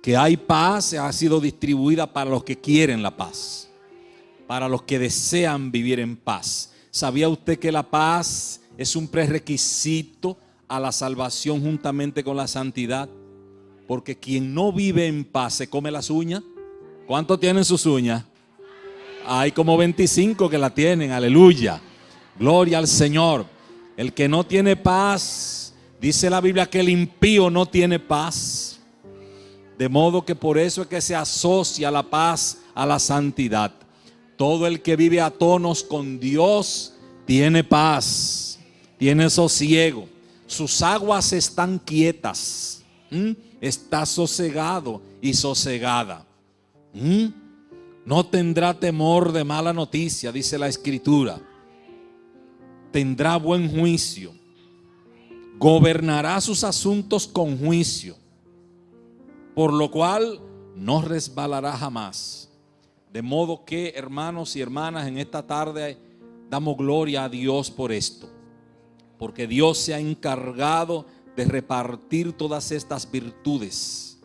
Que hay paz ha sido distribuida para los que quieren la paz, para los que desean vivir en paz. ¿Sabía usted que la paz es un prerequisito a la salvación juntamente con la santidad? Porque quien no vive en paz se come las uñas. ¿Cuántos tienen sus uñas? Hay como 25 que la tienen, aleluya. Gloria al Señor. El que no tiene paz, dice la Biblia que el impío no tiene paz. De modo que por eso es que se asocia la paz a la santidad. Todo el que vive a tonos con Dios tiene paz, tiene sosiego. Sus aguas están quietas. Está sosegado y sosegada. No tendrá temor de mala noticia, dice la Escritura. Tendrá buen juicio. Gobernará sus asuntos con juicio, por lo cual no resbalará jamás. De modo que, hermanos y hermanas, en esta tarde damos gloria a Dios por esto, porque Dios se ha encargado de repartir todas estas virtudes.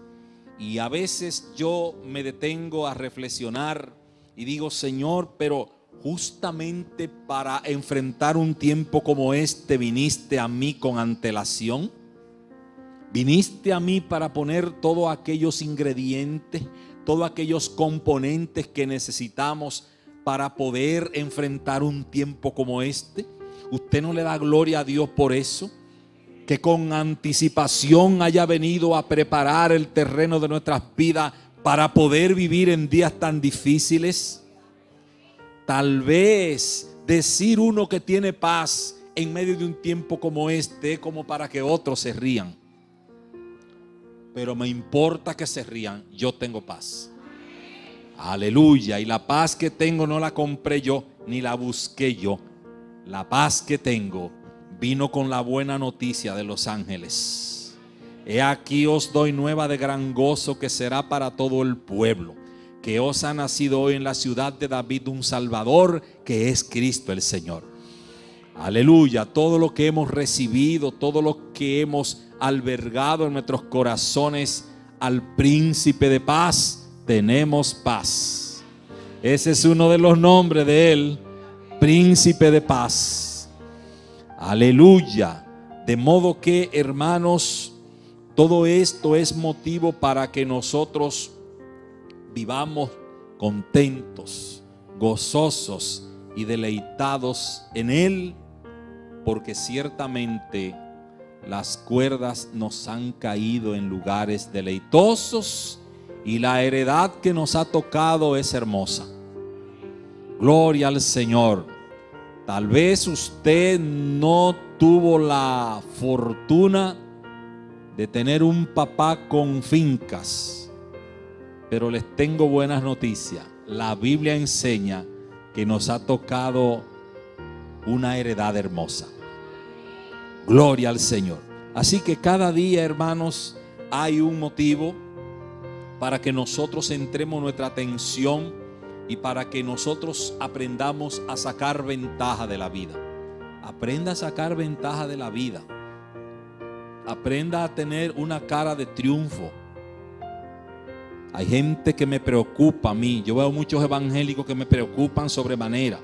Y a veces yo me detengo a reflexionar y digo, Señor, pero justamente para enfrentar un tiempo como este viniste a mí con antelación. Viniste a mí para poner todos aquellos ingredientes, todos aquellos componentes que necesitamos para poder enfrentar un tiempo como este. ¿Usted no le da gloria a Dios por eso? Que con anticipación haya venido a preparar el terreno de nuestras vidas para poder vivir en días tan difíciles. Tal vez decir uno que tiene paz en medio de un tiempo como este, como para que otros se rían. Pero me importa que se rían, yo tengo paz. Aleluya. Y la paz que tengo no la compré yo, ni la busqué yo. La paz que tengo vino con la buena noticia de los ángeles. He aquí os doy nueva de gran gozo, que será para todo el pueblo, que os ha nacido hoy en la ciudad de David un Salvador, que es Cristo el Señor. Aleluya. Todo lo que hemos recibido, todo lo que hemos albergado en nuestros corazones al príncipe de paz, tenemos paz. Ese es uno de los nombres de él, príncipe de paz. Aleluya. De modo que, hermanos, todo esto es motivo para que nosotros vivamos contentos, gozosos y deleitados en él, porque ciertamente las cuerdas nos han caído en lugares deleitosos y la heredad que nos ha tocado es hermosa. Gloria al Señor. Tal vez usted no tuvo la fortuna de tener un papá con fincas, pero les tengo buenas noticias. La Biblia enseña que nos ha tocado una heredad hermosa. Gloria al Señor. Así que cada día, hermanos, hay un motivo para que nosotros centremos nuestra atención y para que nosotros aprendamos a sacar ventaja de la vida. Aprenda a sacar ventaja de la vida. Aprenda a tener una cara de triunfo. Hay gente que me preocupa a mí. Yo veo muchos evangélicos que me preocupan sobremanera,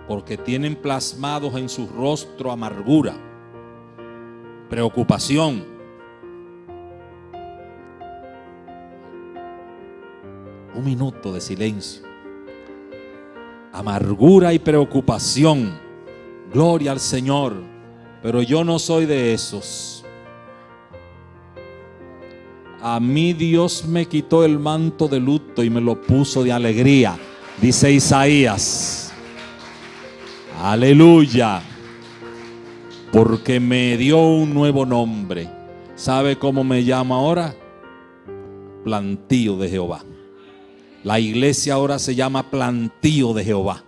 porque tienen plasmados en su rostro amargura, preocupación. Un minuto de silencio. Amargura y preocupación. Gloria al Señor. Pero yo no soy de esos. A mí Dios me quitó el manto de luto y me lo puso de alegría, dice Isaías. Aleluya. Porque me dio un nuevo nombre. ¿Sabe cómo me llama ahora? Plantío de Jehová. La iglesia ahora se llama Plantío de Jehová.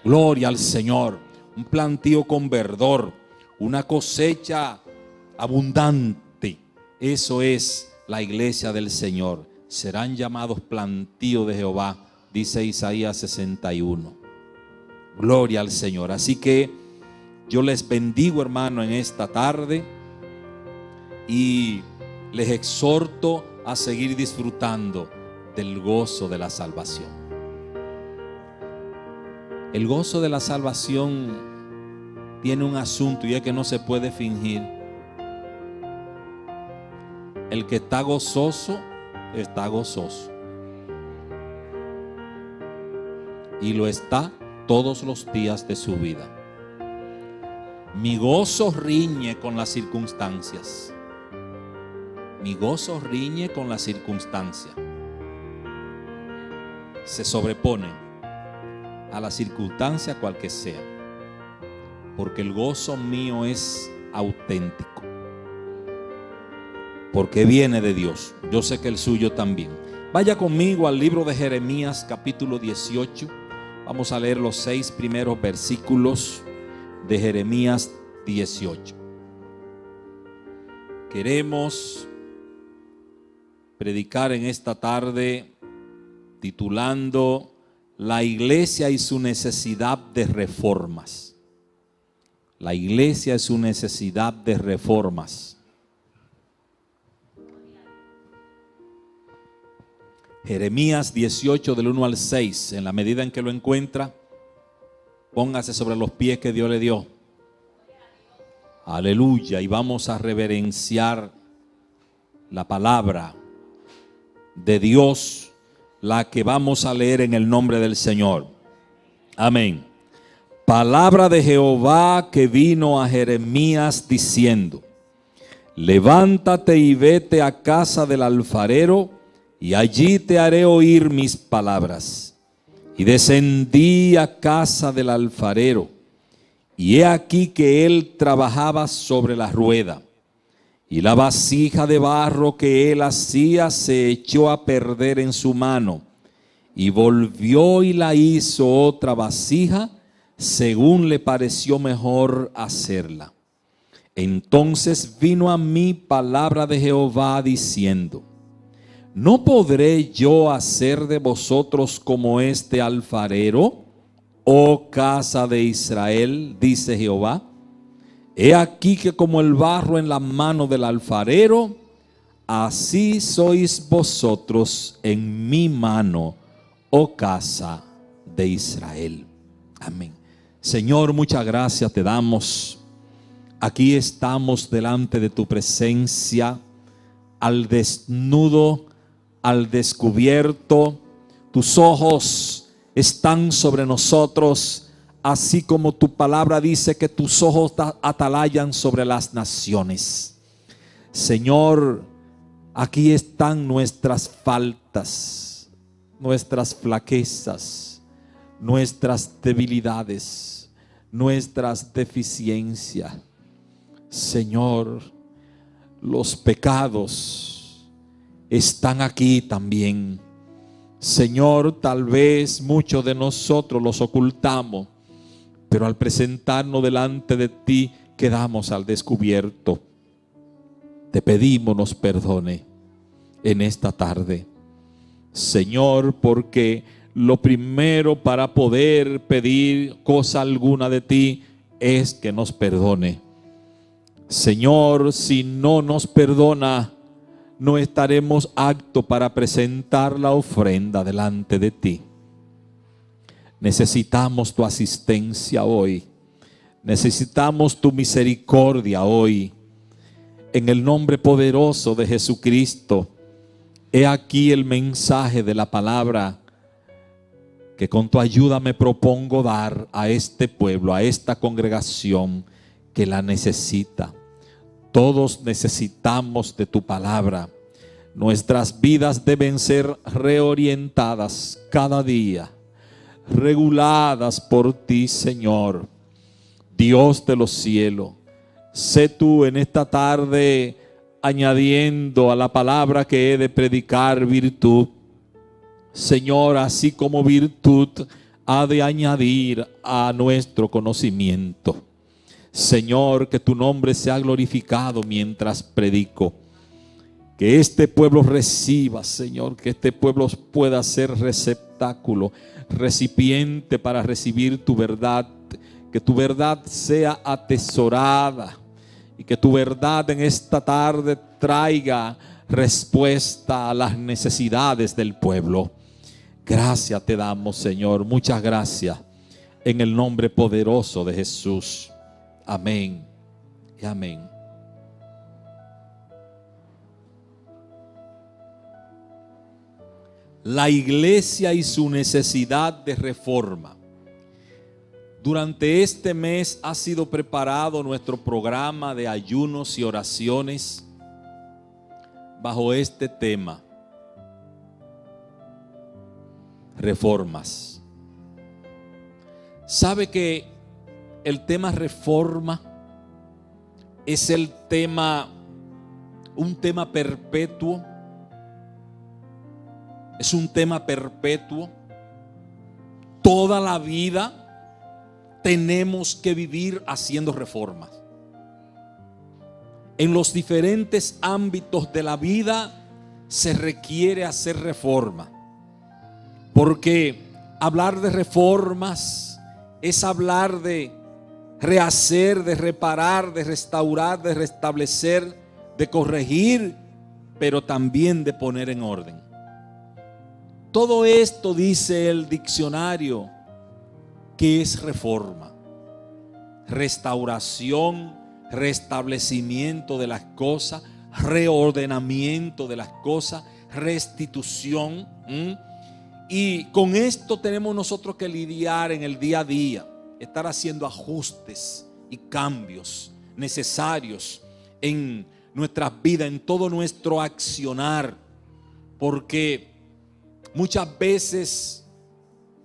Gloria al Señor. Un plantío con verdor, una cosecha abundante. Eso es la iglesia del Señor. Serán llamados plantío de Jehová, dice Isaías 61. Gloria al Señor. Así que yo les bendigo, hermano, en esta tarde. Y les exhorto a seguir disfrutando del gozo de la salvación. El gozo de la salvación tiene un asunto, y es que no se puede fingir. El que está gozoso, está gozoso. Y lo está todos los días de su vida. Mi gozo riñe con las circunstancias. Mi gozo riñe con las circunstancias. Se sobrepone a la circunstancia cual que sea. Porque el gozo mío es auténtico. Porque viene de Dios. Yo sé que el suyo también. Vaya conmigo al libro de Jeremías, capítulo 18. Vamos a leer los 6 primeros versículos de Jeremías 18. Queremos predicar en esta tarde titulando La iglesia y su necesidad de reformas. La iglesia y su necesidad de reformas. Jeremías 18 del 1 al 6. En la medida en que lo encuentra, póngase sobre los pies que Dios le dio. Aleluya. Y vamos a reverenciar la palabra de Dios, la que vamos a leer en el nombre del Señor. Amén. Palabra de Jehová que vino a Jeremías diciendo: levántate y vete a casa del alfarero, y allí te haré oír mis palabras. Y descendí a casa del alfarero, y he aquí que él trabajaba sobre la rueda, y la vasija de barro que él hacía se echó a perder en su mano, y volvió y la hizo otra vasija, según le pareció mejor hacerla. Entonces vino a mí palabra de Jehová diciendo: ¿no podré yo hacer de vosotros como este alfarero, oh casa de Israel? Dice Jehová. He aquí que como el barro en la mano del alfarero, así sois vosotros en mi mano, oh casa de Israel. Amén. Señor, muchas gracias te damos. Aquí estamos delante de tu presencia, al desnudo, al descubierto. Tus ojos están sobre nosotros, así como tu palabra dice que tus ojos atalayan sobre las naciones. Señor, aquí están nuestras faltas, nuestras flaquezas, nuestras debilidades, nuestras deficiencias. Señor, los pecados están aquí también. Señor, tal vez muchos de nosotros los ocultamos, pero al presentarnos delante de ti quedamos al descubierto. Te pedimos nos perdone en esta tarde, Señor, porque lo primero para poder pedir cosa alguna de ti es que nos perdone. Señor, si no nos perdona, no estaremos aptos para presentar la ofrenda delante de ti. Necesitamos tu asistencia hoy. Necesitamos tu misericordia hoy. En el nombre poderoso de Jesucristo, he aquí el mensaje de la palabra que con tu ayuda me propongo dar a este pueblo, a esta congregación que la necesita. Todos necesitamos de tu palabra. Nuestras vidas deben ser reorientadas cada día, reguladas por ti, Señor, Dios de los cielos. Sé tú en esta tarde añadiendo a la palabra que he de predicar virtud. Señor, así como virtud ha de añadir a nuestro conocimiento. Señor, que tu nombre sea glorificado mientras predico. Que este pueblo reciba, Señor, que este pueblo pueda ser receptáculo, recipiente para recibir tu verdad. Que tu verdad sea atesorada y que tu verdad en esta tarde traiga respuesta a las necesidades del pueblo. Gracias te damos, Señor, muchas gracias, en el nombre poderoso de Jesús. Amén y amén. La iglesia y su necesidad de reforma. Durante este mes ha sido preparado nuestro programa de ayunos y oraciones bajo este tema: reformas. ¿Sabe que el tema reforma es un tema perpetuo? Es un tema perpetuo. Toda la vida tenemos que vivir haciendo reformas. En los diferentes ámbitos de la vida se requiere hacer reforma. Porque hablar de reformas es hablar de rehacer, de reparar, de restaurar, de restablecer, de corregir, pero también de poner en orden. Todo esto dice el diccionario que es reforma: restauración, restablecimiento de las cosas, reordenamiento de las cosas, restitución. Y con esto tenemos nosotros que lidiar en el día a día, estar haciendo ajustes y cambios necesarios en nuestras vidas, en todo nuestro accionar, porque muchas veces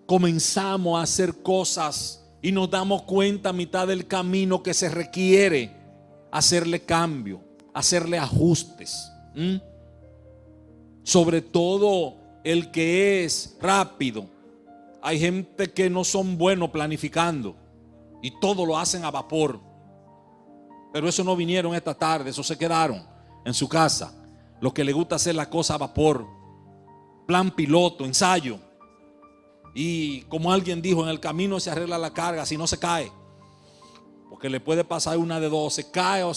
comenzamos a hacer cosas y nos damos cuenta a mitad del camino que se requiere hacerle cambio, hacerle ajustes. Sobre todo el que es rápido. Hay gente que no son buenos planificando y todo lo hacen a vapor. Pero eso no vinieron esta tarde, eso se quedaron en su casa. Los que les gusta hacer la cosa a vapor, plan piloto, ensayo. Y como alguien dijo, en el camino se arregla la carga si no se cae. Porque le puede pasar una de dos: se cae o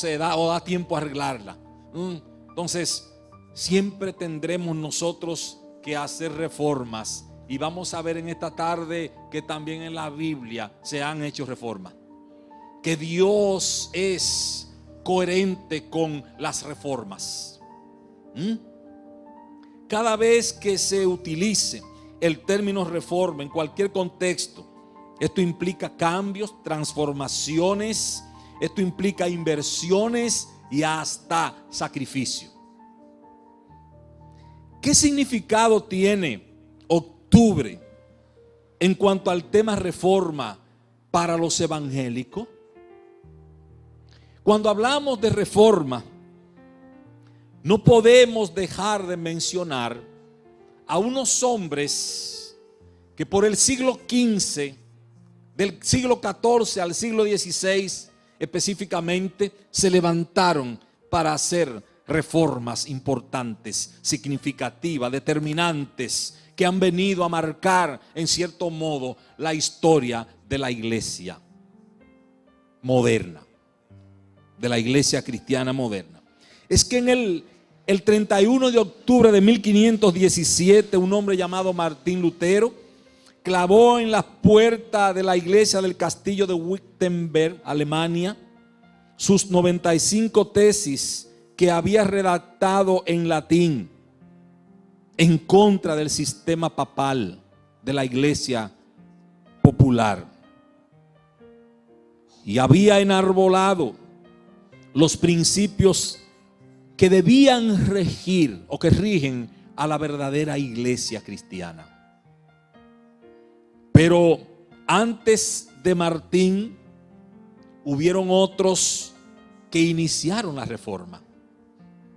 da tiempo a arreglarla. Entonces, siempre tendremos nosotros que hacer reformas. Y vamos a ver en esta tarde que también en la Biblia se han hecho reformas. Que Dios es coherente con las reformas. Cada vez que se utilice el término reforma en cualquier contexto, esto implica cambios, transformaciones, esto implica inversiones y hasta sacrificio. ¿Qué significado tiene octubre en cuanto al tema reforma para los evangélicos? Cuando hablamos de reforma, no podemos dejar de mencionar a unos hombres que por el siglo XV, del siglo XIV al siglo XVI específicamente, se levantaron para hacer reformas importantes, significativas, determinantes, que han venido a marcar en cierto modo la historia de la iglesia moderna, de la iglesia cristiana moderna. Es que en el 31 de octubre de 1517, un hombre llamado Martín Lutero clavó en las puertas de la iglesia del castillo de Wittenberg, Alemania, sus 95 tesis que había redactado en latín en contra del sistema papal de la iglesia popular. Y había enarbolado los principios que debían regir o que rigen a la verdadera iglesia cristiana. Pero antes de Martín hubieron otros que iniciaron la reforma.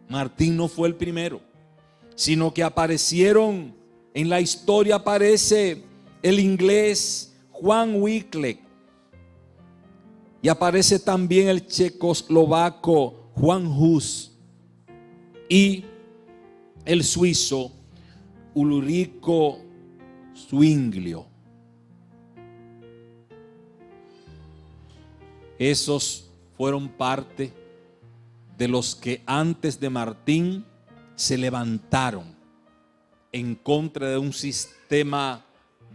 Martín no fue el primero, sino que aparecieron en la historia. Aparece el inglés Juan Wycliffe y aparece también el checoslovaco Juan Hus y el suizo Ulrico Zwinglio. Esos fueron parte de los que antes de Martín se levantaron en contra de un sistema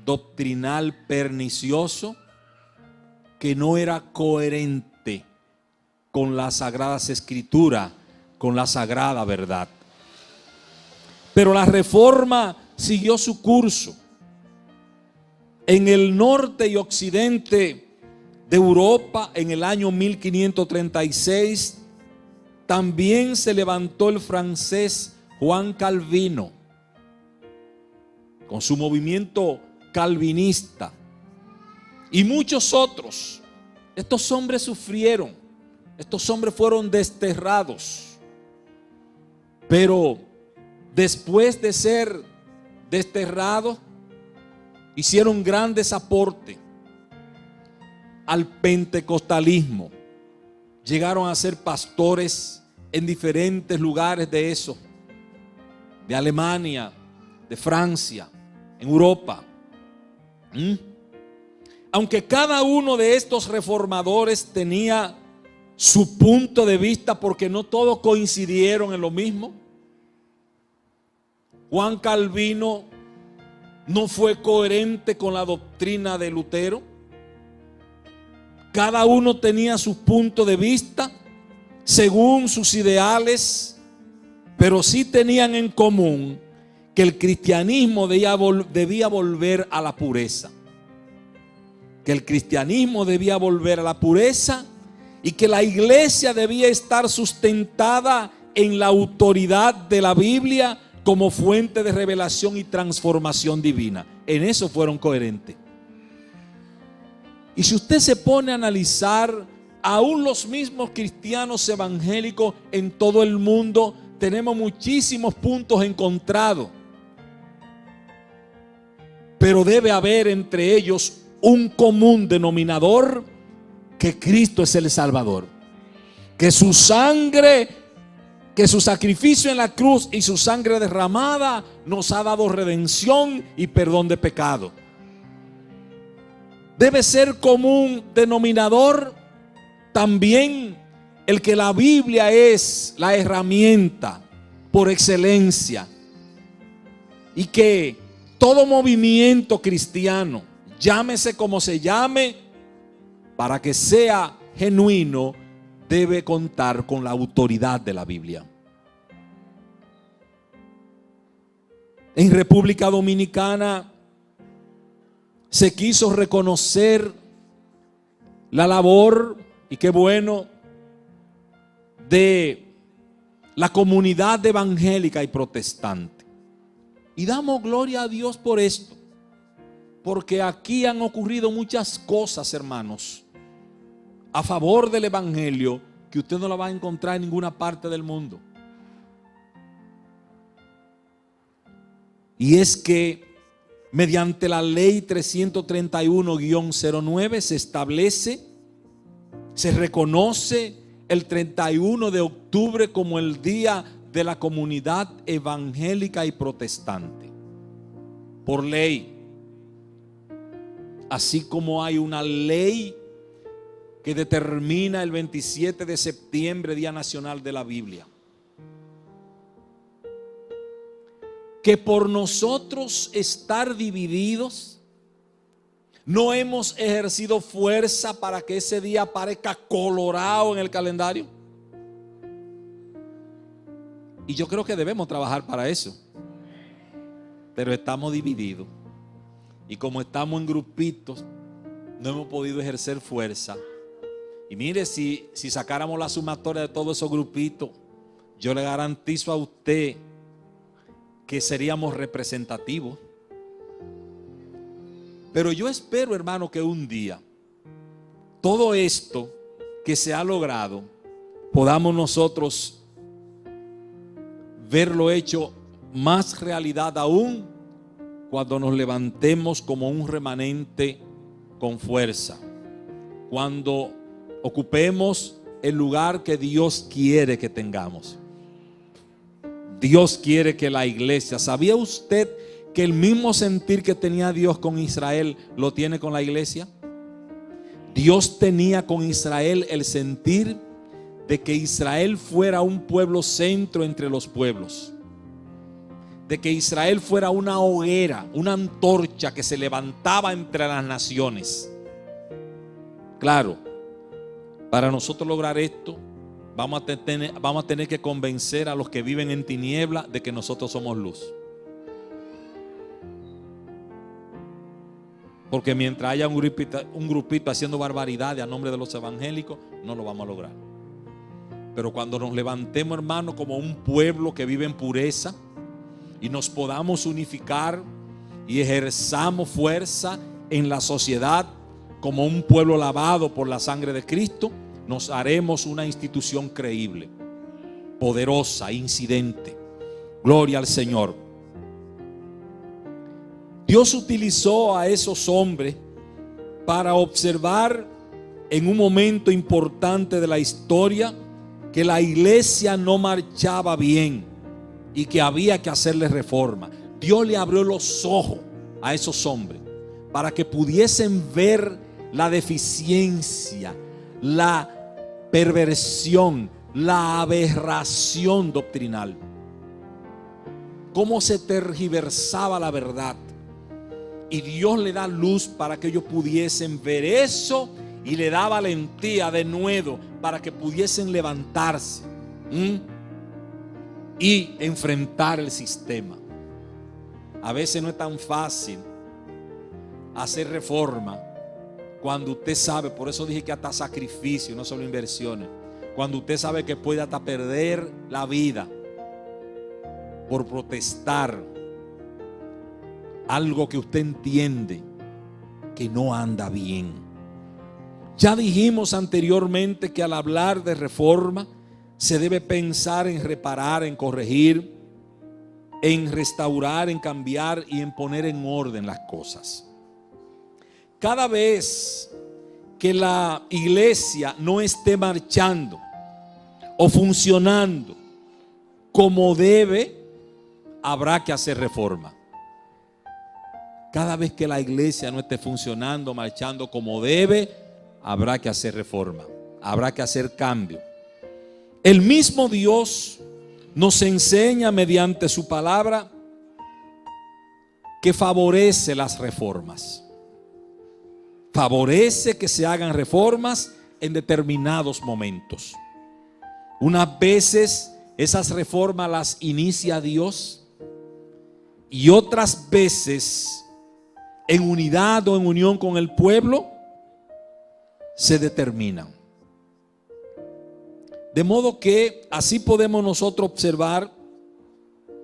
doctrinal pernicioso que no era coherente con las sagradas escrituras, con la sagrada verdad. Pero la reforma siguió su curso. En el norte y occidente de Europa, en el año 1536, también se levantó el francés Juan Calvino con su movimiento calvinista y muchos otros. Estos hombres sufrieron, estos hombres fueron desterrados, pero después de ser desterrados hicieron grandes aportes al pentecostalismo. Llegaron a ser pastores en diferentes lugares de eso, de Alemania, de Francia, en Europa. Aunque cada uno de estos reformadores tenía su punto de vista, porque no todos coincidieron en lo mismo. Juan Calvino no fue coherente con la doctrina de Lutero. Cada uno tenía su punto de vista según sus ideales, pero sí tenían en común que el cristianismo debía volver a la pureza. Que el cristianismo debía volver a la pureza y que la iglesia debía estar sustentada en la autoridad de la Biblia como fuente de revelación y transformación divina. En eso fueron coherentes. Y si usted se pone a analizar, aún los mismos cristianos evangélicos en todo el mundo tenemos muchísimos puntos encontrados. Pero debe haber entre ellos un común denominador: que Cristo es el Salvador, que su sangre, que su sacrificio en la cruz y su sangre derramada nos ha dado redención y perdón de pecado. Debe ser común denominador también el que la Biblia es la herramienta por excelencia y que todo movimiento cristiano, llámese como se llame, para que sea genuino, debe contar con la autoridad de la Biblia. En República Dominicana se quiso reconocer la labor, y qué bueno, de la comunidad evangélica y protestante. Y damos gloria a Dios por esto, porque aquí han ocurrido muchas cosas, hermanos, a favor del evangelio que usted no la va a encontrar en ninguna parte del mundo. Y es que mediante la ley 331-09 se establece, se reconoce el 31 de octubre como el día de la comunidad evangélica y protestante, por ley. Así como hay una ley que determina el 27 de septiembre, Día Nacional de la Biblia. Que por nosotros estar divididos, no hemos ejercido fuerza para que ese día aparezca colorado en el calendario. Y yo creo que debemos trabajar para eso. Pero estamos divididos. Y como estamos en grupitos, no hemos podido ejercer fuerza. Y mire, si sacáramos la sumatoria de todos esos grupitos, yo le garantizo a usted que seríamos representativos. Pero yo espero, hermano, que un día todo esto que se ha logrado podamos nosotros verlo hecho más realidad aún cuando nos levantemos como un remanente con fuerza, cuando ocupemos el lugar que Dios quiere que tengamos. Dios quiere que la iglesia, ¿sabía usted que el mismo sentir que tenía Dios con Israel lo tiene con la iglesia? Dios tenía con Israel el sentir de que Israel fuera un pueblo centro entre los pueblos, de que Israel fuera una hoguera, una antorcha que se levantaba entre las naciones. Claro, para nosotros lograr esto, vamos a tener que convencer a los que viven en tiniebla de que nosotros somos luz. Porque mientras haya un grupito haciendo barbaridades a nombre de los evangélicos, no lo vamos a lograr. Pero cuando nos levantemos, hermano, como un pueblo que vive en pureza, y nos podamos unificar y ejerzamos fuerza en la sociedad como un pueblo lavado por la sangre de Cristo, nos haremos una institución creíble, poderosa, incidente. Gloria al Señor. Dios utilizó a esos hombres para observar en un momento importante de la historia que la iglesia no marchaba bien y que había que hacerle reforma. Dios le abrió los ojos a esos hombres para que pudiesen ver la deficiencia, la perversión, la aberración doctrinal, cómo se tergiversaba la verdad. Y Dios le da luz para que ellos pudiesen ver eso y le da valentía de nuevo para que pudiesen levantarse y enfrentar el sistema. A veces no es tan fácil hacer reforma cuando usted sabe, por eso dije que hasta sacrificio, no solo inversiones, cuando usted sabe que puede hasta perder la vida por protestar algo que usted entiende que no anda bien. Ya dijimos anteriormente que al hablar de reforma se debe pensar en reparar, en corregir, en restaurar, en cambiar y en poner en orden las cosas. Cada vez que la iglesia no esté marchando o funcionando como debe, habrá que hacer reforma. Cada vez que la iglesia no esté funcionando, marchando como debe, habrá que hacer reforma, habrá que hacer cambio. El mismo Dios nos enseña mediante su palabra que favorece las reformas. Favorece que se hagan reformas en determinados momentos. Unas veces esas reformas las inicia Dios y otras veces en unidad o en unión con el pueblo se determinan. De modo que así podemos nosotros observar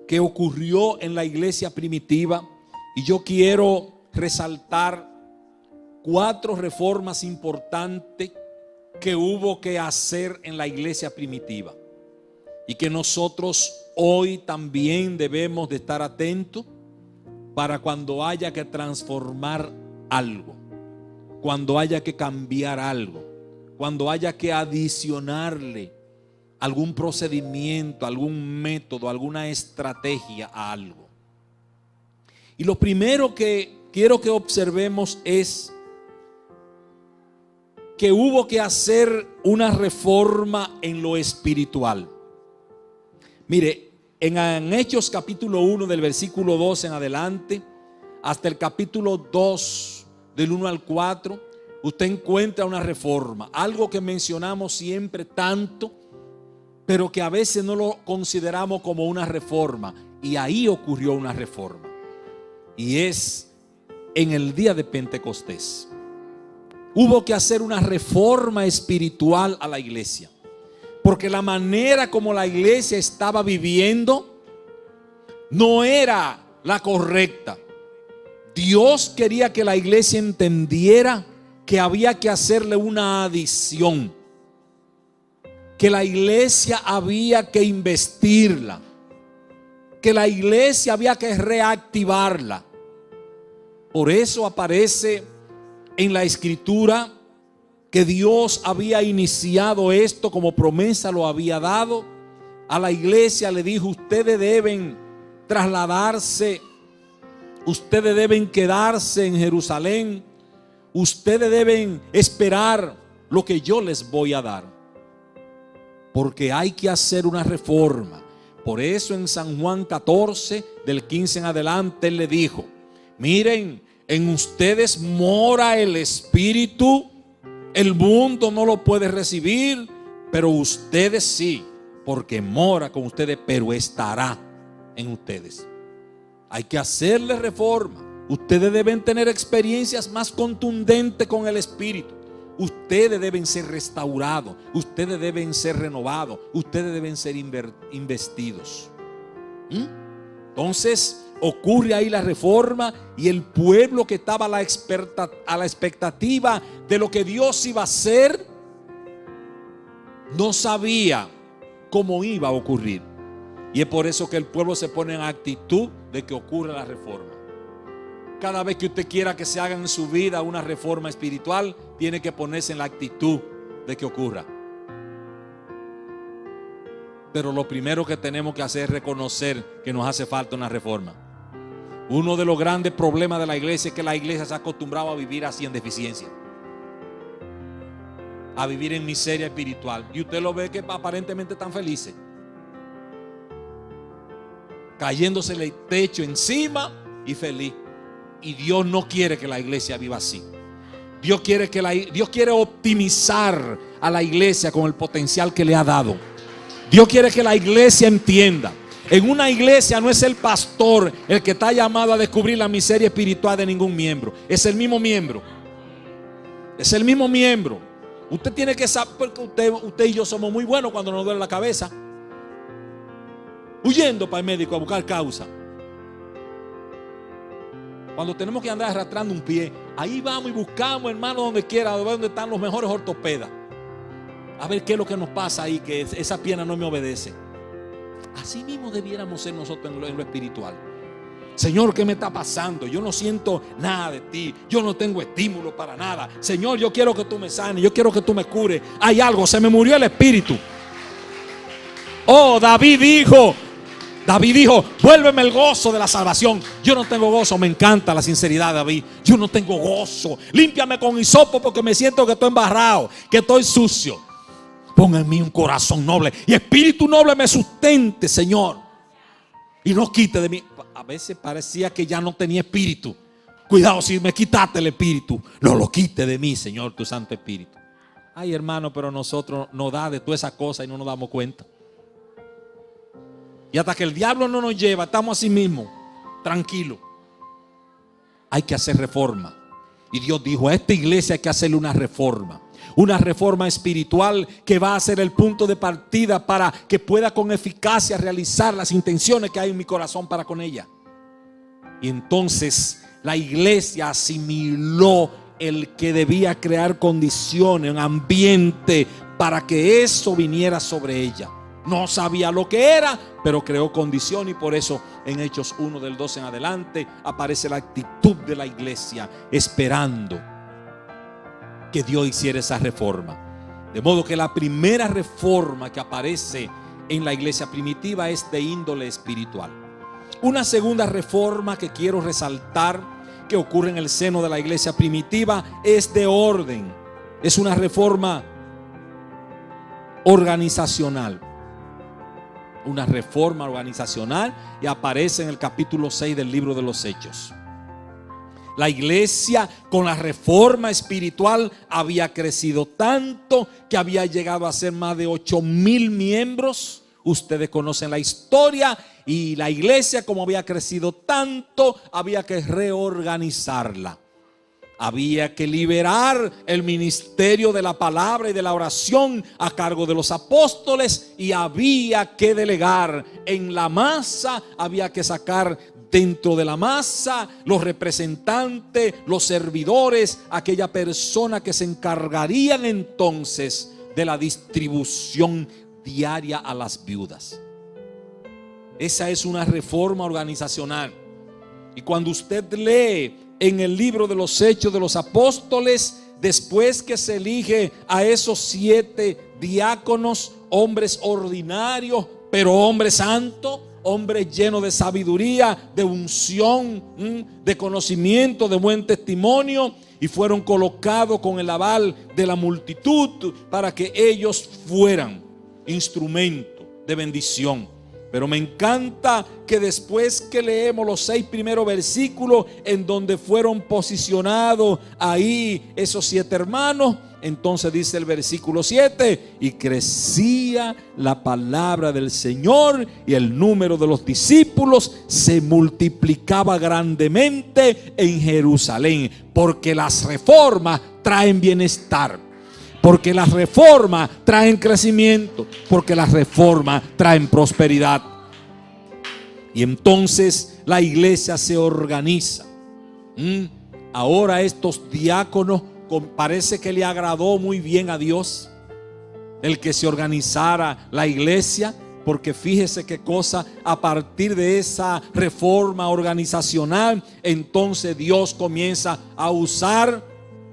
que ocurrió en la iglesia primitiva, y yo quiero resaltar 4 reformas importantes que hubo que hacer en la iglesia primitiva y que nosotros hoy también debemos de estar atentos para cuando haya que transformar algo, cuando haya que cambiar algo, cuando haya que adicionarle algún procedimiento, algún método, alguna estrategia a algo. Y lo primero que quiero que observemos es que hubo que hacer una reforma en lo espiritual. Mire, en Hechos capítulo 1 del versículo 2 en adelante, hasta el capítulo 2 del 1 al 4, usted encuentra una reforma, algo que mencionamos siempre tanto, pero que a veces no lo consideramos como una reforma. Y ahí ocurrió una reforma, y es en el día de Pentecostés. Hubo que hacer una reforma espiritual a la iglesia, porque la manera como la iglesia estaba viviendo no era la correcta. Dios quería que la iglesia entendiera que había que hacerle una adición, que la iglesia había que investirla, que la iglesia había que reactivarla. Por eso aparece en la escritura que Dios había iniciado esto como promesa, lo había dado a la iglesia. Le dijo: ustedes deben trasladarse, ustedes deben quedarse en Jerusalén, ustedes deben esperar lo que yo les voy a dar. porque hay que hacer una reforma. Por eso en San Juan 14, del 15 en adelante, Él le dijo: miren, en ustedes mora el Espíritu. El mundo no lo puede recibir, pero ustedes sí, porque mora con ustedes, pero estará en ustedes. Hay que hacerle reforma. Ustedes deben tener experiencias más contundentes con el Espíritu. Ustedes deben ser restaurados. Ustedes deben ser renovados. Ustedes deben ser investidos. Entonces ocurre ahí la reforma, y el pueblo que estaba a la expectativa de lo que Dios iba a hacer, no sabía cómo iba a ocurrir. Y es por eso que el pueblo se pone en actitud de que ocurra la reforma. Cada vez que usted quiera que se haga en su vida una reforma espiritual, tiene que ponerse en la actitud de que ocurra. Pero lo primero que tenemos que hacer es reconocer que nos hace falta una reforma. Uno de los grandes problemas de la iglesia es que la iglesia se ha acostumbrado a vivir así en deficiencia, a vivir en miseria espiritual. Y usted lo ve que aparentemente están felices, cayéndosele el techo encima y feliz. Y Dios no quiere que la iglesia viva así. Dios quiere optimizar a la iglesia con el potencial que le ha dado. Dios quiere que la iglesia entienda: en una iglesia no es el pastor el que está llamado a descubrir la miseria espiritual de ningún miembro. Es el mismo miembro. Es el mismo miembro. Usted tiene que saber, porque usted y yo somos muy buenos cuando nos duele la cabeza, huyendo para el médico a buscar causa. Cuando tenemos que andar arrastrando un pie, ahí vamos y buscamos, hermano, donde quiera, donde están los mejores ortopedas, a ver qué es lo que nos pasa ahí, que esa pierna no me obedece. Así mismo debiéramos ser nosotros en lo espiritual. Señor, ¿qué me está pasando? Yo no siento nada de ti. Yo no tengo estímulo para nada. Señor, yo quiero que tú me sanes. Yo quiero que tú me cures. Hay algo, se me murió el espíritu. Oh, David dijo, vuélveme el gozo de la salvación. Yo no tengo gozo. Me encanta la sinceridad de David. Yo no tengo gozo. Límpiame con hisopo porque me siento que estoy embarrado, que estoy sucio. Ponga en mí un corazón noble y espíritu noble me sustente, Señor, y no quite de mí. A veces parecía que ya no tenía espíritu. Cuidado, si me quitaste el espíritu, no lo quite de mí, Señor, tu Santo Espíritu. Ay, hermano, pero nosotros nos da de toda esa cosa y no nos damos cuenta. Y hasta que el diablo no nos lleva, estamos así mismo, tranquilos. Hay que hacer reforma. Y Dios dijo: a esta iglesia hay que hacerle una reforma. Una reforma espiritual que va a ser el punto de partida para que pueda con eficacia realizar las intenciones que hay en mi corazón para con ella. Y entonces la iglesia asimiló el que debía crear condiciones, un ambiente para que eso viniera sobre ella. No sabía lo que era, pero creó condición, y por eso en Hechos 1 del 12 en adelante aparece la actitud de la iglesia esperando que Dios hiciera esa reforma. De modo que la primera reforma que aparece en la iglesia primitiva es de índole espiritual. Una segunda reforma que quiero resaltar que ocurre en el seno de la iglesia primitiva es de orden. Es una reforma organizacional. Una reforma organizacional, y aparece en el capítulo 6 del libro de los Hechos. La iglesia con la reforma espiritual había crecido tanto que había llegado a ser más de 8,000 miembros. Ustedes conocen la historia, y la iglesia, como había crecido tanto, había que reorganizarla. Había que liberar el ministerio de la palabra y de la oración a cargo de los apóstoles, y había que delegar en la masa, había que sacar dentro de la masa los representantes, los servidores, aquella persona que se encargarían entonces de la distribución diaria a las viudas. Esa es una reforma organizacional. Y cuando usted lee en el libro de los Hechos de los Apóstoles, después que se elige a esos 7 diáconos, hombres ordinarios, pero hombres santos, hombres llenos de sabiduría, de unción, de conocimiento, de buen testimonio, y fueron colocados con el aval de la multitud para que ellos fueran instrumento de bendición. Pero me encanta que después que leemos los 6 primeros versículos en donde fueron posicionados ahí esos 7 hermanos, entonces dice el versículo 7: y crecía la palabra del Señor y el número de los discípulos se multiplicaba grandemente en Jerusalén, porque las reformas traen bienestar, porque las reformas traen crecimiento, porque las reformas traen prosperidad. Y entonces la iglesia se organiza. Ahora estos diáconos, parece que le agradó muy bien a Dios el que se organizara la iglesia, porque fíjese qué cosa, a partir de esa reforma organizacional, entonces Dios comienza a usar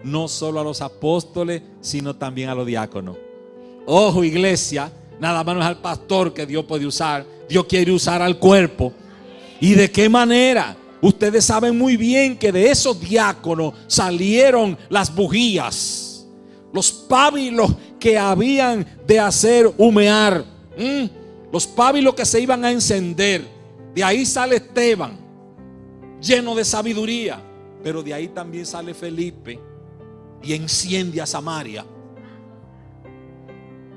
no solo a los apóstoles, sino también a los diáconos. Ojo, iglesia, nada más no es al pastor que Dios puede usar. Dios quiere usar al cuerpo. ¿Y de qué manera? Ustedes saben muy bien que de esos diáconos salieron las bujías, los pábilos que habían de hacer humear, los pábilos que se iban a encender. De ahí sale Esteban, lleno de sabiduría. Pero de ahí también sale Felipe y enciende a Samaria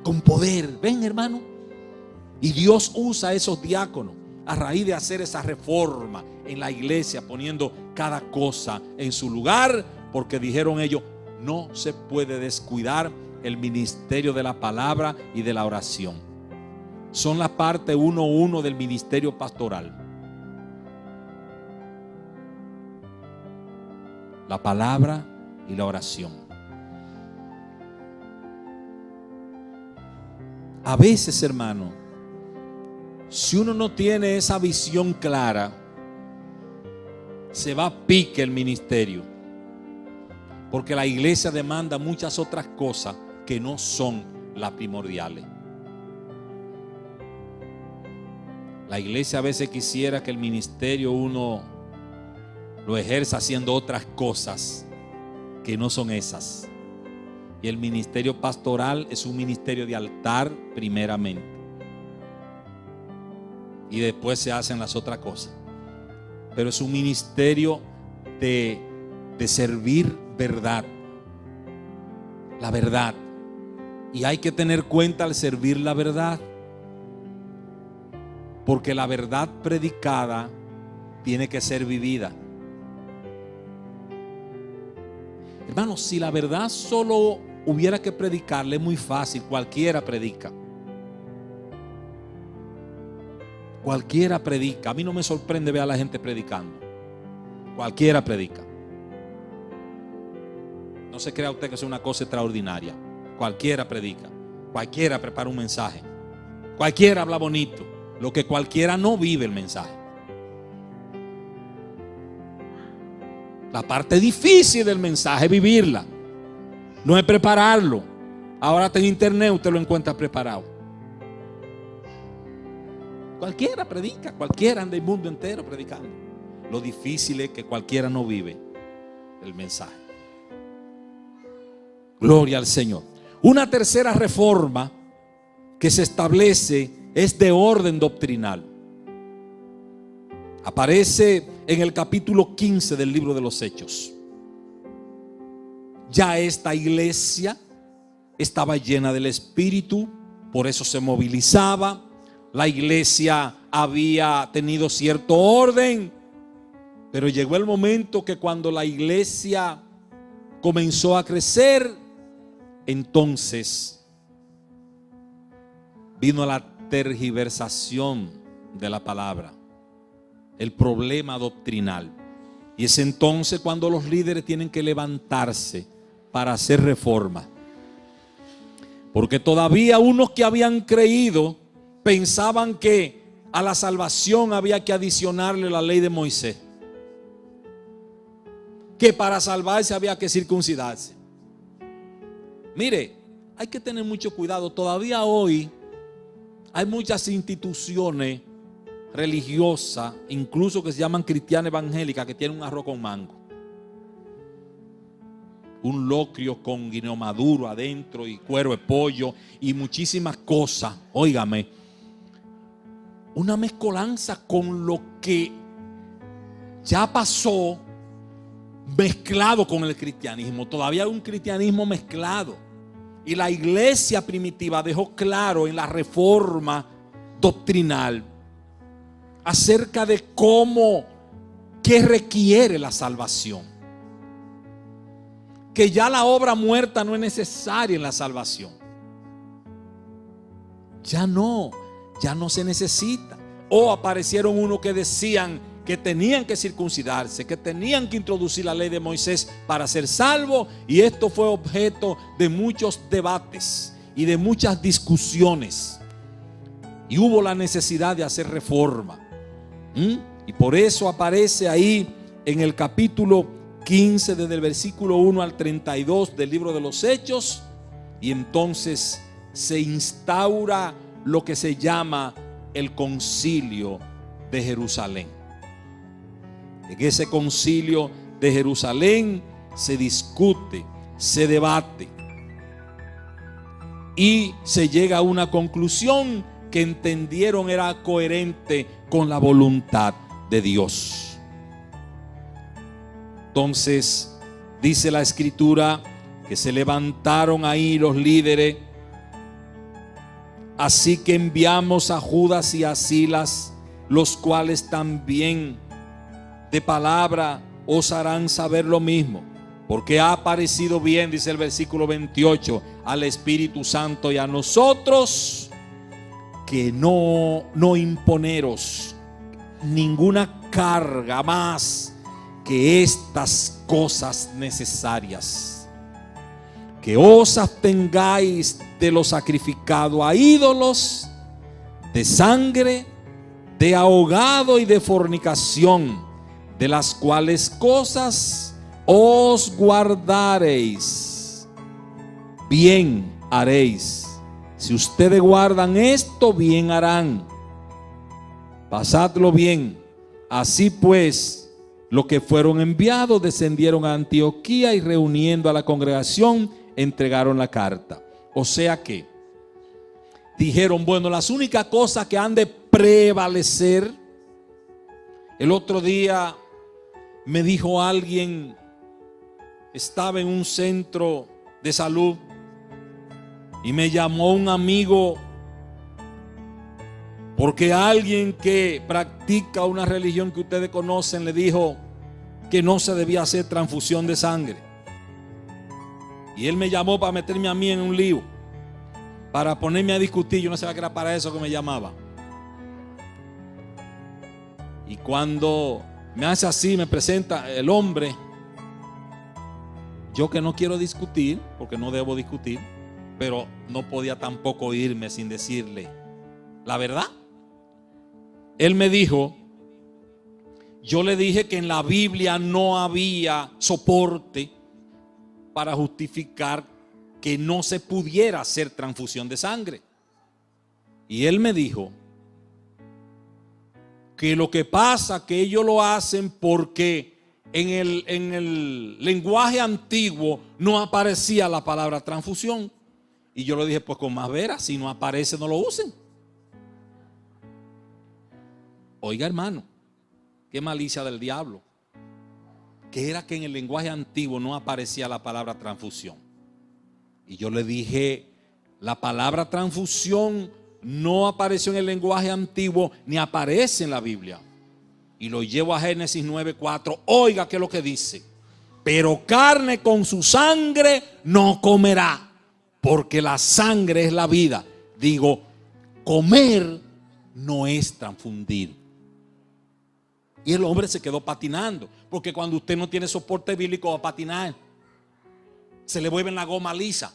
con poder. Ven, hermano. Y Dios usa a esos diáconos a raíz de hacer esa reforma en la iglesia, poniendo cada cosa en su lugar, porque dijeron ellos: no se puede descuidar el ministerio de la palabra y de la oración. Son la parte 1:1 del ministerio pastoral. La palabra y la oración. A veces, hermano, si uno no tiene esa visión clara, se va a pique el ministerio, porque la iglesia demanda muchas otras cosas que no son las primordiales. La iglesia a veces quisiera que el ministerio uno lo ejerza haciendo otras cosas que no son esas. Y el ministerio pastoral es un ministerio de altar primeramente, y después se hacen las otras cosas. Pero es un ministerio de servir verdad, la verdad. Y hay que tener cuenta al servir la verdad, porque la verdad predicada tiene que ser vivida. Hermanos, si la verdad solo hubiera que predicarle, es muy fácil, cualquiera predica. Cualquiera predica. A mí no me sorprende ver a la gente predicando. Cualquiera predica. No se crea usted que es una cosa extraordinaria. Cualquiera predica. Cualquiera prepara un mensaje. Cualquiera habla bonito. Lo que cualquiera no vive el mensaje. La parte difícil del mensaje es vivirla, no es prepararlo. Ahora está en internet, usted lo encuentra preparado. Cualquiera predica, cualquiera anda el mundo entero predicando. Lo difícil es que cualquiera no vive el mensaje. Gloria al Señor. Una tercera reforma que se establece es de orden doctrinal. Aparece en el capítulo 15 del libro de los Hechos. Ya esta iglesia estaba llena del Espíritu, por eso se movilizaba. La iglesia había tenido cierto orden, pero llegó el momento que cuando la iglesia comenzó a crecer, entonces vino la tergiversación de la palabra, el problema doctrinal. Y es entonces cuando los líderes tienen que levantarse para hacer reforma, porque todavía unos que habían creído pensaban que a la salvación había que adicionarle la ley de Moisés, que para salvarse había que circuncidarse. Mire, hay que tener mucho cuidado. Todavía hoy hay muchas instituciones religiosas, incluso que se llaman cristianas evangélicas, que tienen un arroz con mango. un locrio con guineo maduro adentro y cuero de pollo y muchísimas cosas. Óigame, una mezcolanza con lo que ya pasó, mezclado con el cristianismo. Todavía hay un cristianismo mezclado. Y la iglesia primitiva dejó claro en la reforma doctrinal acerca de qué requiere la salvación. Que ya la obra muerta no es necesaria en la salvación. Ya no se necesita. O aparecieron unos que decían que tenían que circuncidarse, que tenían que introducir la ley de Moisés para ser salvos, y esto fue objeto de muchos debates y de muchas discusiones, y hubo la necesidad de hacer reforma. Y por eso aparece ahí en el capítulo 15, desde el versículo 1 al 32 del libro de los Hechos, y entonces se instaura lo que se llama el concilio de Jerusalén. En ese concilio de Jerusalén se discute, se debate y se llega a una conclusión que entendieron era coherente con la voluntad de Dios. Entonces dice la escritura que se levantaron ahí los líderes. Así que enviamos a Judas y a Silas, los cuales también de palabra os harán saber lo mismo, porque ha parecido bien, dice el versículo 28, al Espíritu Santo y a nosotros, que no imponeros ninguna carga más que estas cosas necesarias, que os abstengáis de lo sacrificado a ídolos, de sangre, de ahogado y de fornicación, de las cuales cosas os guardaréis. Bien haréis. Si ustedes guardan esto, bien harán. Pasadlo bien. Así pues, los que fueron enviados descendieron a Antioquía y reuniendo a la congregación, entregaron la carta. O sea que dijeron, bueno, las únicas cosas que han de prevalecer. El otro día me dijo alguien, estaba en un centro de salud y me llamó un amigo porque alguien que practica una religión que ustedes conocen le dijo que no se debía hacer transfusión de sangre. Y él me llamó para meterme a mí en un lío, para ponerme a discutir. Yo no sabía que era para eso que me llamaba. Y cuando me hace así, me presenta el hombre, yo que no quiero discutir, porque no debo discutir, pero no podía tampoco irme sin decirle la verdad. Él me dijo, yo le dije que en la Biblia no había soporte para justificar que no se pudiera hacer transfusión de sangre. Y él me dijo que lo que pasa que ellos lo hacen porque en el lenguaje antiguo no aparecía la palabra transfusión. Y yo le dije, pues con más veras, si no aparece no lo usen. Oiga, hermano, qué malicia del diablo, que era que en el lenguaje antiguo no aparecía la palabra transfusión. Y yo le dije, la palabra transfusión no apareció en el lenguaje antiguo ni aparece en la Biblia. Y lo llevo a Génesis 9:4. Oiga qué es lo que dice: pero carne con su sangre no comerá, porque la sangre es la vida. Digo, comer no es transfundir. Y el hombre se quedó patinando, porque cuando usted no tiene soporte bíblico va a patinar, se le vuelve en la goma lisa.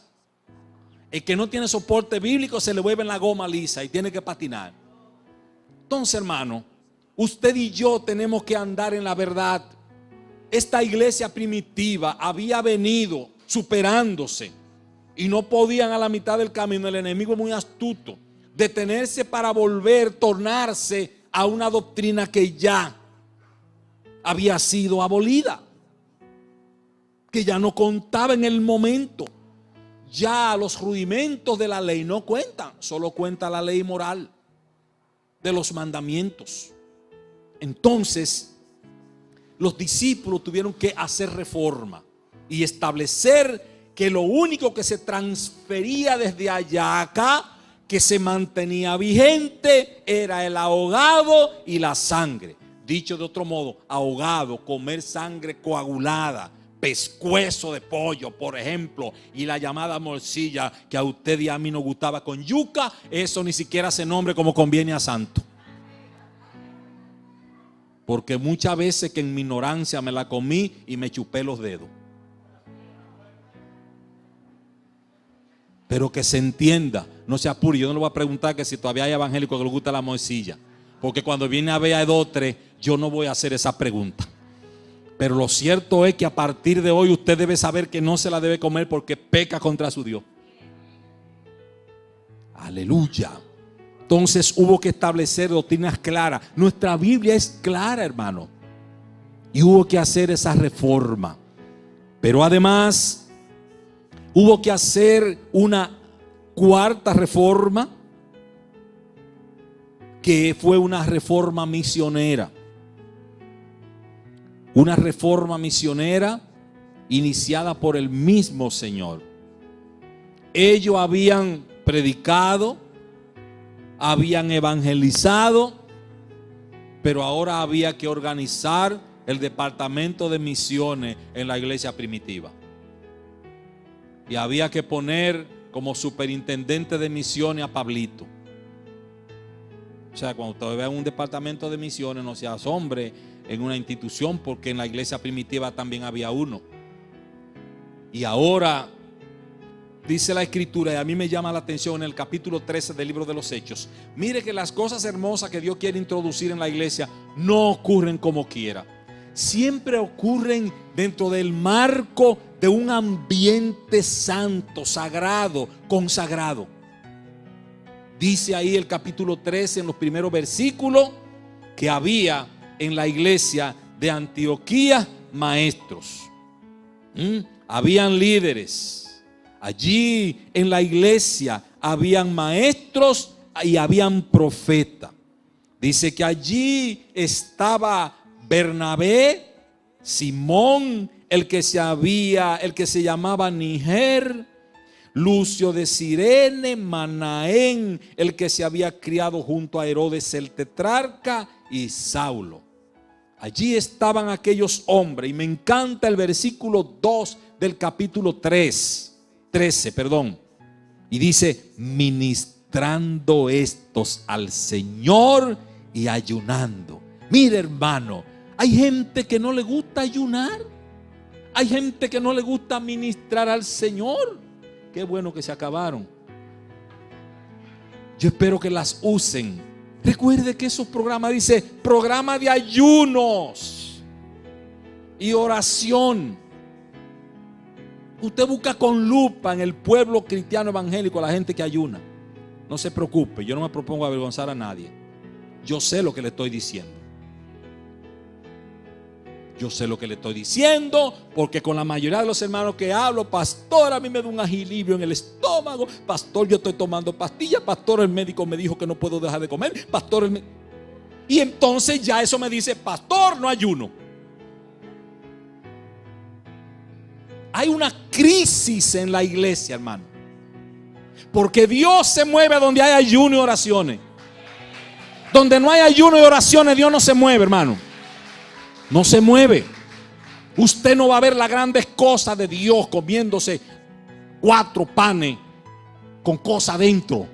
El que no tiene soporte bíblico se le vuelve en la goma lisa y tiene que patinar. Entonces, hermano, usted y yo tenemos que andar en la verdad. Esta iglesia primitiva había venido superándose y no podían a la mitad del camino. El enemigo es muy astuto, detenerse para volver, tornarse a una doctrina que ya había sido abolida. que ya no contaba en el momento. Ya los rudimentos de la ley no cuentan, solo cuenta la ley moral de los mandamientos. Entonces, los discípulos tuvieron que hacer reforma y establecer que lo único que se transfería desde allá a acá, que se mantenía vigente, era el ahogado y la sangre. Dicho de otro modo, ahogado, comer sangre coagulada, pescuezo de pollo, por ejemplo, y la llamada morcilla que a usted y a mí nos gustaba con yuca, eso ni siquiera se nombre como conviene a santo. Porque muchas veces que en mi ignorancia me la comí y me chupé los dedos. Pero que se entienda, no se apure. Yo no le voy a preguntar que si todavía hay evangélicos que les gusta la morcilla, porque cuando viene a ver a dos o tres, yo no voy a hacer esa pregunta. Pero lo cierto es que a partir de hoy usted debe saber que no se la debe comer porque peca contra su Dios. Aleluya. Entonces hubo que establecer doctrinas claras. Nuestra Biblia es clara, hermano. Y hubo que hacer esa reforma. Pero además hubo que hacer una cuarta reforma, que fue una reforma misionera. Una reforma misionera iniciada por el mismo Señor. Ellos habían predicado, habían evangelizado, pero ahora había que organizar el departamento de misiones en la iglesia primitiva. Y había que poner como superintendente de misiones a Pablito. O sea, cuando usted vea un departamento de misiones, no se asombre en una institución, porque en la iglesia primitiva también había uno. Y ahora dice la escritura, y a mí me llama la atención en el capítulo 13 del libro de los Hechos. Mire que las cosas hermosas que Dios quiere introducir en la iglesia no ocurren como quiera. Siempre ocurren dentro del marco de un ambiente santo, sagrado, consagrado. Dice ahí el capítulo 13 en los primeros versículos que había en la iglesia de Antioquía maestros. Habían líderes. Allí en la iglesia habían maestros y habían profetas. Dice que allí estaba Bernabé, Simón, el que se llamaba Níger, Lucio de Cirene, Manaén, el que se había criado junto a Herodes el tetrarca, y Saulo. Allí estaban aquellos hombres, y me encanta el versículo 2 del capítulo 13, y dice: ministrando estos al Señor y ayunando. Mire, hermano, hay gente que no le gusta ayunar, hay gente que no le gusta ministrar al Señor. Qué bueno que se acabaron. Yo espero que las usen. Recuerde que esos programas, dice, programa de ayunos y oración. Usted busca con lupa en el pueblo cristiano evangélico a la gente que ayuna. No se preocupe, yo no me propongo avergonzar a nadie. Yo sé lo que le estoy diciendo. Yo sé lo que le estoy diciendo, porque con la mayoría de los hermanos que hablo, pastor, a mí me da un agilibrio en el estómago, pastor, yo estoy tomando pastillas, pastor, el médico me dijo que no puedo dejar de comer, pastor, y entonces ya eso me dice, pastor, no ayuno. Hay una crisis en la iglesia, hermano, porque Dios se mueve donde hay ayuno y oraciones. Donde no hay ayuno y oraciones, Dios no se mueve, hermano. No se mueve. Usted no va a ver las grandes cosas de Dios comiéndose 4 panes con cosas dentro,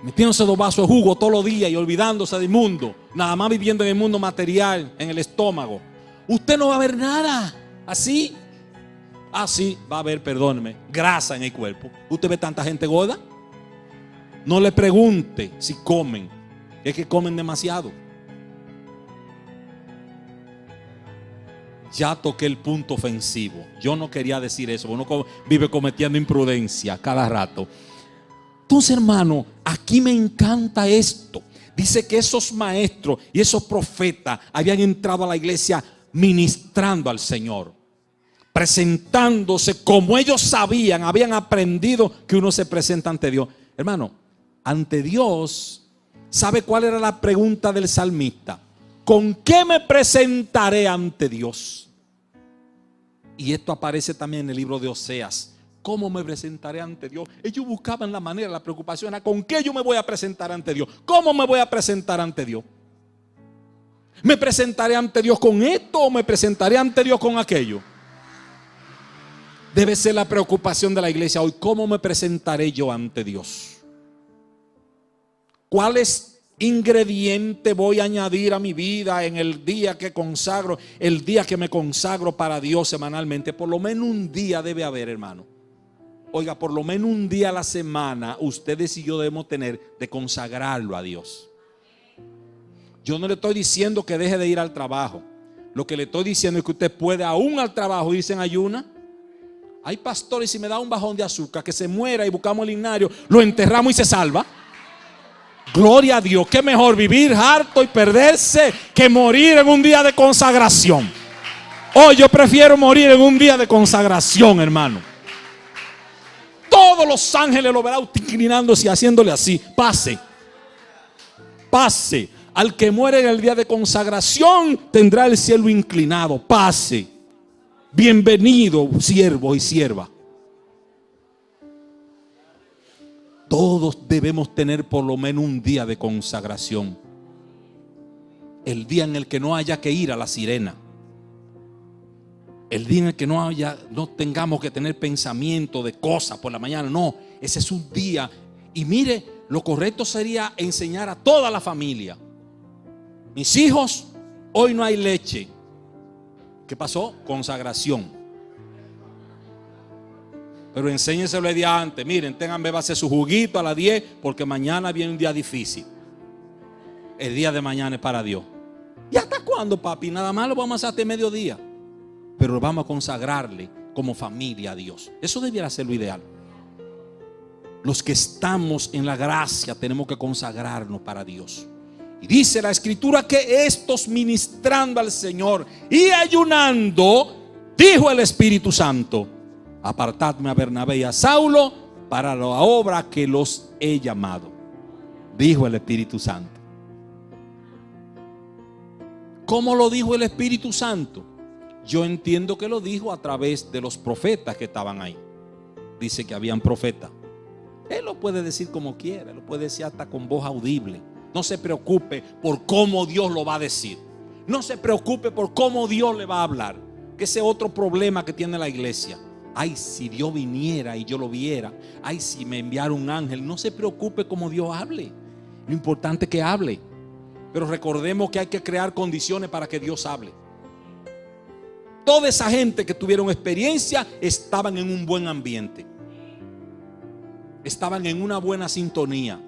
metiéndose 2 vasos de jugo todos los días y olvidándose del mundo, nada más viviendo en el mundo material, en el estómago. Usted no va a ver nada así. Así va a haber, perdóneme, grasa en el cuerpo. ¿Usted ve tanta gente gorda? No le pregunte si comen, es que comen demasiado. Ya toqué el punto ofensivo. Yo no quería decir eso. Uno vive cometiendo imprudencia cada rato. Entonces, hermano, aquí me encanta esto. Dice que esos maestros y esos profetas habían entrado a la iglesia ministrando al Señor. presentándose como ellos sabían, habían aprendido que uno se presenta ante Dios. Hermano, ante Dios, ¿sabe cuál era la pregunta del salmista? ¿Con qué me presentaré ante Dios? Y esto aparece también en el libro de Oseas. ¿Cómo me presentaré ante Dios? Ellos buscaban la manera, la preocupación era ¿con qué yo me voy a presentar ante Dios? ¿Cómo me voy a presentar ante Dios? ¿Me presentaré ante Dios con esto o me presentaré ante Dios con aquello? Debe ser la preocupación de la iglesia hoy. ¿Cómo me presentaré yo ante Dios? ¿Cuáles ingredientes voy a añadir a mi vida en el día que consagro, el día que me consagro para Dios semanalmente? Por lo menos un día debe haber, hermano. Oiga, por lo menos un día a la semana ustedes y yo debemos tener de consagrarlo a Dios. Yo no le estoy diciendo que deje de ir al trabajo. Lo que le estoy diciendo es que usted puede aún al trabajo irse en ayuna. Hay pastores, si me da un bajón de azúcar, que se muera y buscamos el ignario, lo enterramos y se salva. Gloria a Dios. Qué mejor vivir harto y perderse que morir en un día de consagración. Hoy yo prefiero morir en un día de consagración, hermano. Todos los ángeles lo verán inclinándose y haciéndole así. Pase, pase. Al que muere en el día de consagración tendrá el cielo inclinado. Pase. Bienvenido, siervo y sierva. Todos debemos tener por lo menos un día de consagración. El día en el que no haya que ir a la sirena. El día en el que no tengamos que tener pensamiento de cosas por la mañana. No, ese es un día. Y mire, lo correcto sería enseñar a toda la familia. Mis hijos, hoy no hay leche. ¿Qué pasó? Consagración. Pero enséñenselo el día antes. Miren, tengan, bébase su juguito a las 10 porque mañana viene un día difícil. El día de mañana es para Dios. ¿Y hasta cuándo, papi? Nada más lo vamos a hacer hasta mediodía. Pero vamos a consagrarle como familia a Dios. Eso debiera ser lo ideal. Los que estamos en la gracia tenemos que consagrarnos para Dios. Y dice la escritura que estos ministrando al Señor y ayunando, dijo el Espíritu Santo: apartadme a Bernabé y a Saulo para la obra que los he llamado. Dijo el Espíritu Santo. ¿Cómo lo dijo el Espíritu Santo? Yo entiendo que lo dijo a través de los profetas que estaban ahí. Dice que habían profetas. Él lo puede decir como quiera, lo puede decir hasta con voz audible. No se preocupe por cómo Dios lo va a decir. No se preocupe por cómo Dios le va a hablar. Que ese es otro problema que tiene la iglesia. Ay, si Dios viniera y yo lo viera. Ay, si me enviara un ángel. No se preocupe cómo Dios hable. Lo importante es que hable. Pero recordemos que hay que crear condiciones para que Dios hable. Toda esa gente que tuvieron experiencia estaban en un buen ambiente. Estaban en una buena sintonía.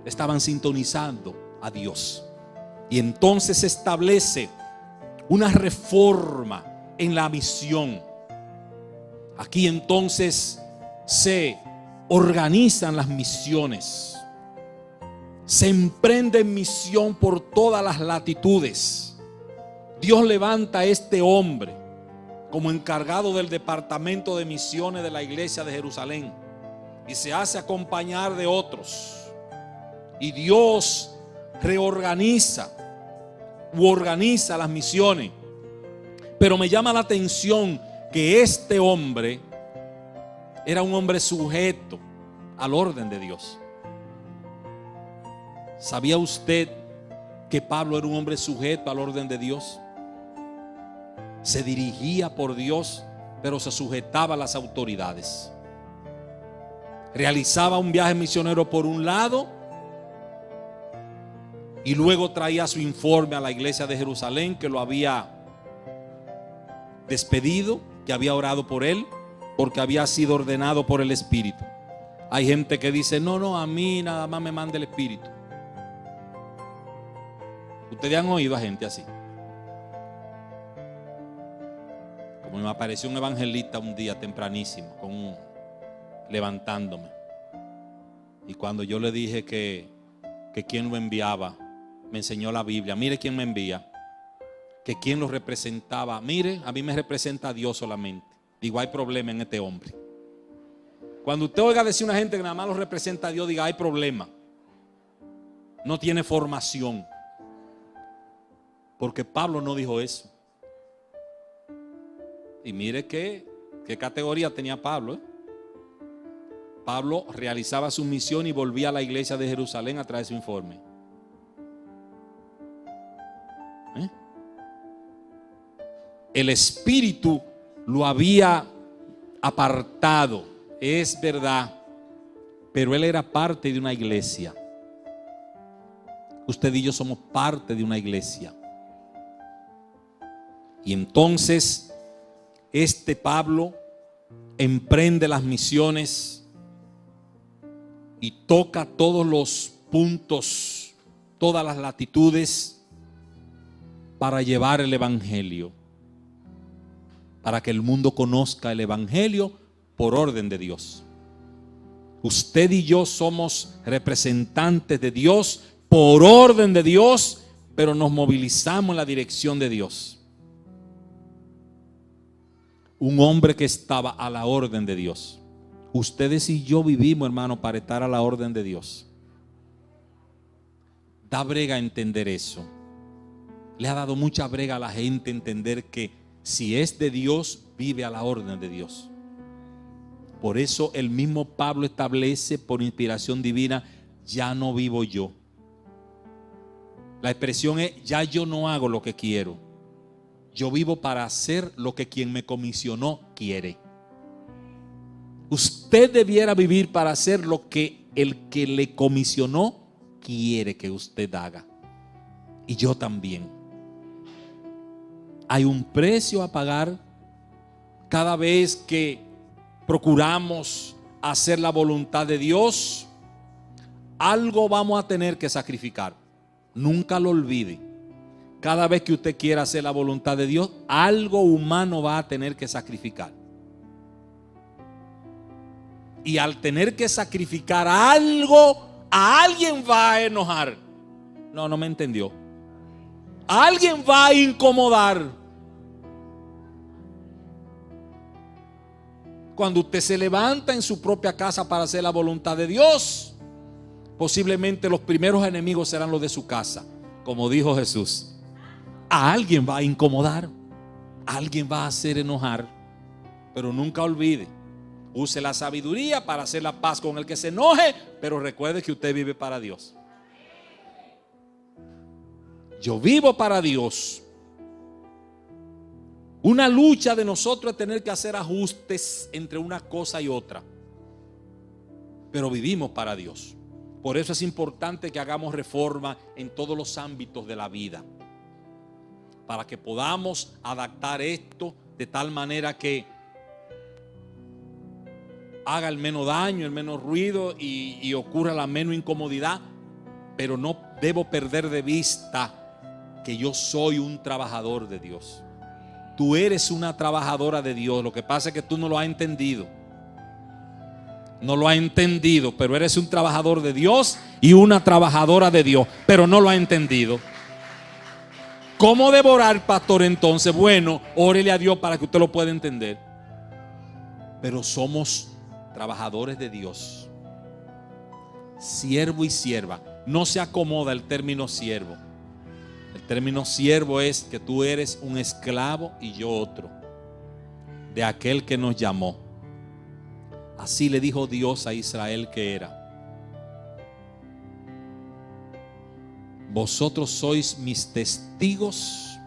Estaban sintonizando a Dios. Y entonces se establece una reforma en la misión. Aquí entonces se organizan las misiones. Se emprende misión por todas las latitudes. Dios levanta a este hombre como encargado del departamento de misiones de la iglesia de Jerusalén y se hace acompañar de otros. Y Dios reorganiza u organiza las misiones. Pero me llama la atención que este hombre era un hombre sujeto al orden de Dios. ¿Sabía usted que Pablo era un hombre sujeto al orden de Dios? Se dirigía por Dios, pero se sujetaba a las autoridades. Realizaba un viaje misionero por un lado y luego traía su informe a la iglesia de Jerusalén, que lo había despedido, que había orado por él, porque había sido ordenado por el Espíritu. Hay gente que dice: no, a mí nada más me manda el Espíritu. Ustedes han oído a gente así. Como me apareció un evangelista un día tempranísimo, levantándome. Y cuando yo le dije que quién lo enviaba, me enseñó la Biblia. Mire quién me envía. que quien lo representaba. Mire, a mí me representa a Dios solamente. Digo, hay problema en este hombre. Cuando usted oiga decir a una gente que nada más lo representa a Dios, diga, hay problema. No tiene formación. Porque Pablo no dijo eso. Y mire qué categoría tenía Pablo. Pablo realizaba su misión y volvía a la iglesia de Jerusalén a traer su informe. El Espíritu lo había apartado, es verdad, pero él era parte de una iglesia. Usted y yo somos parte de una iglesia. Y entonces este Pablo emprende las misiones y toca todos los puntos, todas las latitudes para llevar el evangelio, para que el mundo conozca el evangelio por orden de Dios. Usted y yo somos representantes de Dios por orden de Dios, pero nos movilizamos en la dirección de Dios. Un hombre que estaba a la orden de Dios. Ustedes y yo vivimos, hermano, para estar a la orden de Dios. Da brega entender eso. Le ha dado mucha brega a la gente entender que si es de Dios, vive a la orden de Dios. Por eso el mismo Pablo establece por inspiración divina, ya no vivo yo. La expresión es, ya yo no hago lo que quiero. Yo vivo para hacer lo que quien me comisionó quiere. Usted debiera vivir para hacer lo que el que le comisionó quiere que usted haga. Y yo también. Hay un precio a pagar cada vez que procuramos hacer la voluntad de Dios. Algo vamos a tener que sacrificar. Nunca lo olvide. Cada vez que usted quiera hacer la voluntad de Dios, algo humano va a tener que sacrificar. Y al tener que sacrificar algo, a alguien va a enojar. No me entendió. A alguien va a incomodar. Cuando usted se levanta en su propia casa para hacer la voluntad de Dios, posiblemente los primeros enemigos serán los de su casa, como dijo Jesús. A alguien va a incomodar, a alguien va a hacer enojar, pero nunca olvide, use la sabiduría para hacer la paz con el que se enoje, pero recuerde que usted vive para Dios. Yo vivo para Dios. Una lucha de nosotros es tener que hacer ajustes entre una cosa y otra, pero vivimos para Dios. Por eso es importante que hagamos reforma en todos los ámbitos de la vida, para que podamos adaptar esto de tal manera que haga el menos daño, el menos ruido y ocurra la menos incomodidad. Pero no debo perder de vista que yo soy un trabajador de Dios. Tú eres una trabajadora de Dios. Lo que pasa es que tú no lo has entendido. No lo has entendido, pero eres un trabajador de Dios y una trabajadora de Dios, pero no lo has entendido. ¿Cómo debo orar, pastor? Entonces, bueno, órele a Dios para que usted lo pueda entender. Pero somos trabajadores de Dios. Siervo y sierva. No se acomoda el término siervo. El término siervo es que tú eres un esclavo y yo otro, de aquel que nos llamó. Así le dijo Dios a Israel que era. Vosotros sois mis testigos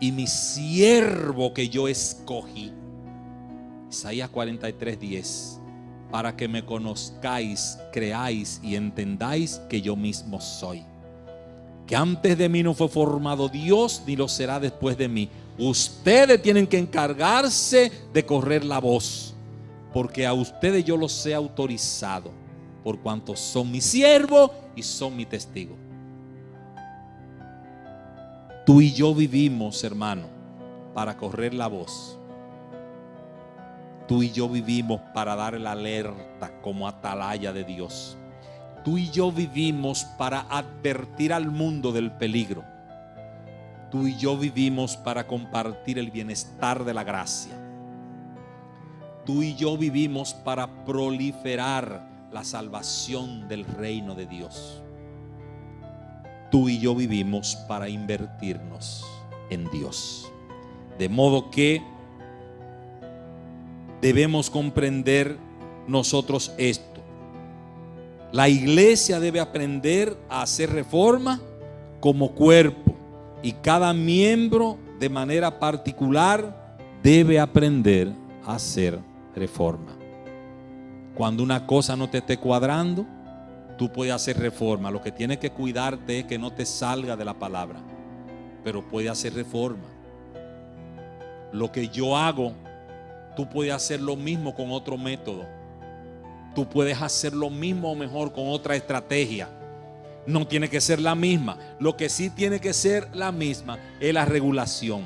y mi siervo que yo escogí. Isaías 43:10. Para que me conozcáis, creáis y entendáis que yo mismo soy. Que antes de mí no fue formado Dios, ni lo será después de mí. Ustedes tienen que encargarse de correr la voz, porque a ustedes yo los he autorizado, por cuanto son mi siervo y son mi testigo. Tú y yo vivimos, hermano, para correr la voz. Tú y yo vivimos para dar la alerta como atalaya de Dios. Tú y yo vivimos para advertir al mundo del peligro. Tú y yo vivimos para compartir el bienestar de la gracia. Tú y yo vivimos para proliferar la salvación del reino de Dios. Tú y yo vivimos para invertirnos en Dios. De modo que debemos comprender nosotros esto. La iglesia debe aprender a hacer reforma como cuerpo, y cada miembro de manera particular debe aprender a hacer reforma. Cuando una cosa no te esté cuadrando, tú puedes hacer reforma. Lo que tienes que cuidarte es que no te salga de la palabra, pero puedes hacer reforma. Lo que yo hago, tú puedes hacer lo mismo con otro método. Tú puedes hacer lo mismo o mejor con otra estrategia. No tiene que ser la misma. Lo que sí tiene que ser la misma es la regulación.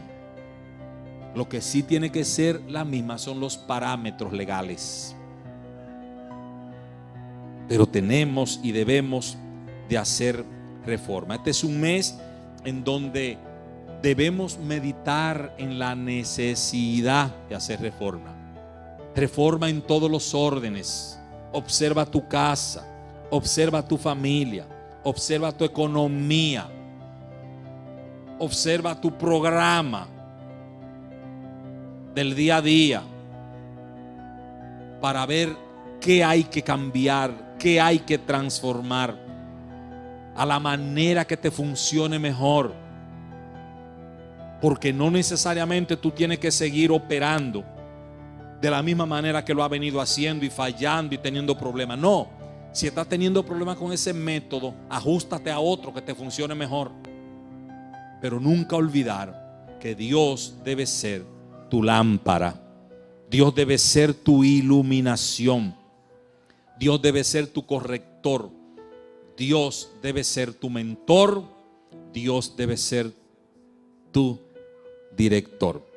Lo que sí tiene que ser la misma son los parámetros legales. Pero tenemos y debemos de hacer reforma. Este es un mes en donde debemos meditar en la necesidad de hacer reforma. Reforma en todos los órdenes. Observa tu casa, observa tu familia, observa tu economía, observa tu programa del día a día para ver qué hay que cambiar, qué hay que transformar a la manera que te funcione mejor. Porque no necesariamente tú tienes que seguir operando de la misma manera que lo ha venido haciendo y fallando y teniendo problemas. No, si estás teniendo problemas con ese método, ajustate a otro que te funcione mejor. Pero nunca olvidar que Dios debe ser tu lámpara. Dios debe ser tu iluminación. Dios debe ser tu corrector. Dios debe ser tu mentor. Dios debe ser tu director.